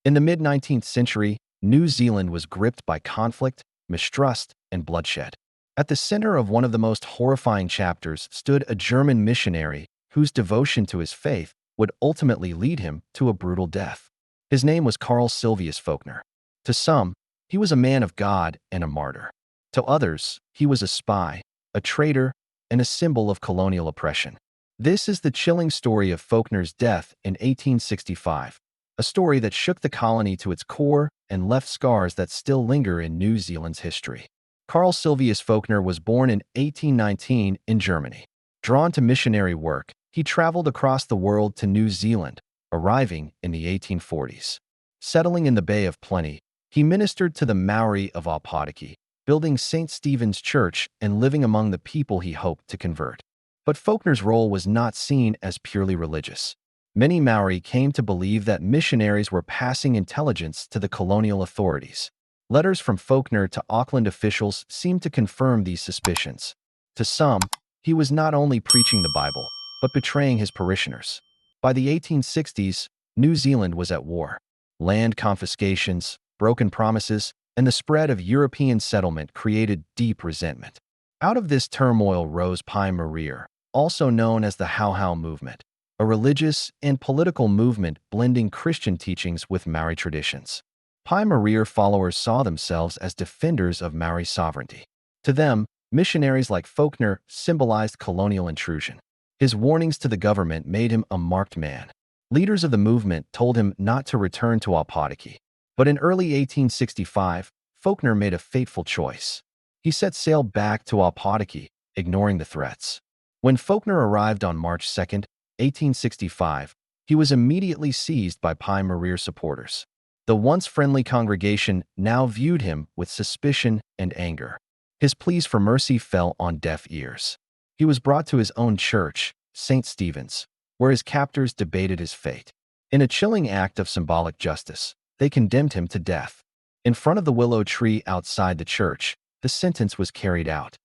In the mid-19th century, New Zealand was gripped by conflict, mistrust, and bloodshed. At the center of one of the most horrifying chapters stood a German missionary whose devotion to his faith would ultimately lead him to a brutal death. His name was Carl Sylvius Völkner. To some, he was a man of God and a martyr. To others, he was a spy, a traitor, and a symbol of colonial oppression. This is the chilling story of Völkner's death in 1865, a story that shook the colony to its core and left scars that still linger in New Zealand's history. Carl Sylvius Völkner was born in 1819 in Germany. Drawn to missionary work, he traveled across the world to New Zealand, arriving in the 1840s. Settling in the Bay of Plenty, he ministered to the Maori of Ōpōtiki, building St. Stephen's Church and living among the people he hoped to convert. But Völkner's role was not seen as purely religious. Many Maori came to believe that missionaries were passing intelligence to the colonial authorities. Letters from Völkner to Auckland officials seemed to confirm these suspicions. To some, he was not only preaching the Bible, but betraying his parishioners. By the 1860s, New Zealand was at war. Land confiscations, broken promises, and the spread of European settlement created deep resentment. Out of this turmoil rose Pai Mārire, also known as the Hau movement, a religious and political movement blending Christian teachings with Maori traditions. Pai Mārire followers saw themselves as defenders of Maori sovereignty. To them, missionaries like Völkner symbolized colonial intrusion. His warnings to the government made him a marked man. Leaders of the movement told him not to return to Ōpōtiki. But in early 1865, Völkner made a fateful choice. He set sail back to Ōpōtiki, ignoring the threats. When Völkner arrived on March 2, 1865, he was immediately seized by Pai Mārire supporters. The once friendly congregation now viewed him with suspicion and anger. His pleas for mercy fell on deaf ears. He was brought to his own church, St. Stephen's, where his captors debated his fate. In a chilling act of symbolic justice, they condemned him to death. In front of the willow tree outside the church, the sentence was carried out.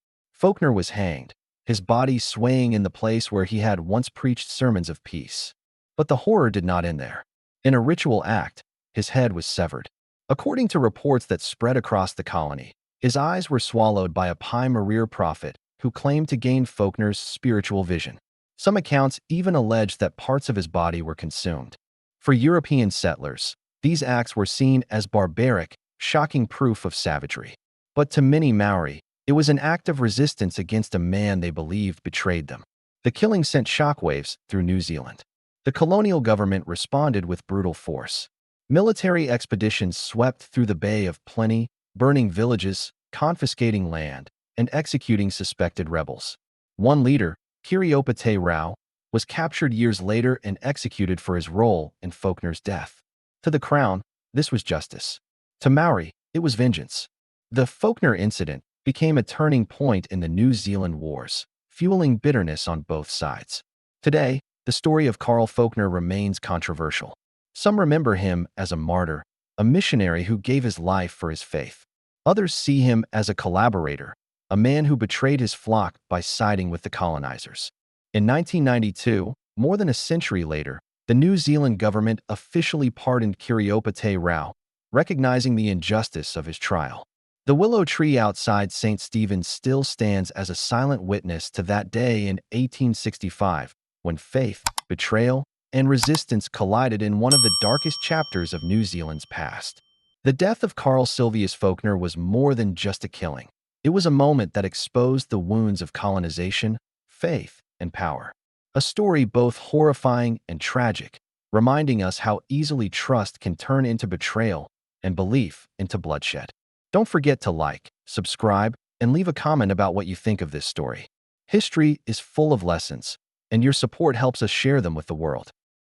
Völkner was hanged, his body swaying in the place where he had once preached sermons of peace. But the horror did not end there. In a ritual act, his head was severed. According to reports that spread across the colony, his eyes were swallowed by a Pai Mārire prophet who claimed to gain Völkner's spiritual vision. Some accounts even allege that parts of his body were consumed. For European settlers, these acts were seen as barbaric, shocking proof of savagery. But to many Maori, it was an act of resistance against a man they believed betrayed them. The killing sent shockwaves through New Zealand. The colonial government responded with brutal force. Military expeditions swept through the Bay of Plenty, burning villages, confiscating land, and executing suspected rebels. One leader, Ōpōtiki, was captured years later and executed for his role in Völkner's death. To the Crown, this was justice. To Maori, it was vengeance. The Völkner incident became a turning point in the New Zealand wars, fueling bitterness on both sides. Today, the story of Carl Völkner remains controversial. Some remember him as a martyr, a missionary who gave his life for his faith. Others see him as a collaborator, a man who betrayed his flock by siding with the colonizers. In 1992, more than a century later, the New Zealand government officially pardoned Ōpōtiki, recognizing the injustice of his trial. The willow tree outside St. Stephen's still stands as a silent witness to that day in 1865, when faith, betrayal, and resistance collided in one of the darkest chapters of New Zealand's past. The death of Carl Sylvius Völkner was more than just a killing. It was a moment that exposed the wounds of colonization, faith, and power. A story both horrifying and tragic, reminding us how easily trust can turn into betrayal and belief into bloodshed. Don't forget to like, subscribe, and leave a comment about what you think of this story. History is full of lessons, and your support helps us share them with the world.